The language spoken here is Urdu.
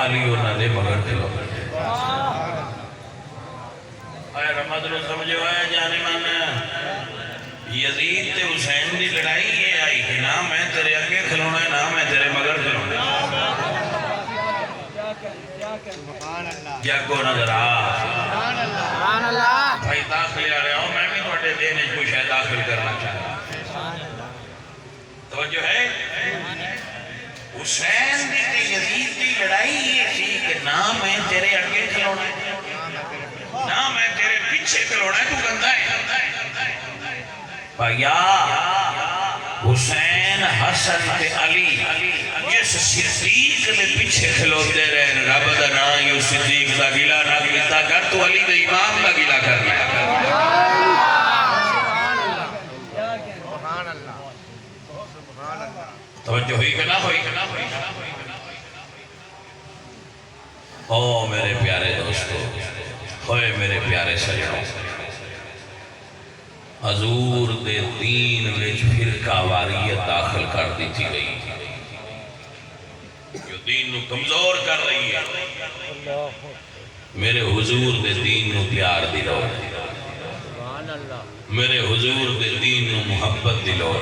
علی انہوں نے مگر کھلو اے رحمت رو سمجھو ہے جانے من یزید تے حسین دی لڑائی یہ آئی کہ نہ میں تیرے اگے کھلونا ہے نہ میں تیرے مگر کھلونا ہے جاگو نظر بھائی داخل آ رہے ہوں میں بھی توڑے دینے کو شاید داخل کرنا چاہتا توجہ ہے حسین دی تے یزید دی لڑائی یہ تھی کہ نہ میں تیرے اگے کھلونا ہے نہ میں تیرے پیچھے کھلونا ہے تو گندہ ہے بھائیا حسین حسن تے علی جس صدیق نے پیچھے کھلوتے رہے رب دا نا یو صدیق دا گلہ نہ گلتا کر تو علی دا امام دا گلہ کر لیا توجہ ہوئی کہ نہ ہوئی او میرے پیارے دوستو ہوئے میرے پیارے سجنوں حضور دے دین وچ فرقہ واریت داخل کر دی تھی گئی جو دین نو کمزور کر رہی ہے میرے حضور دے دین نو پیار دلو میرے حضور دے دین نو محبت دلو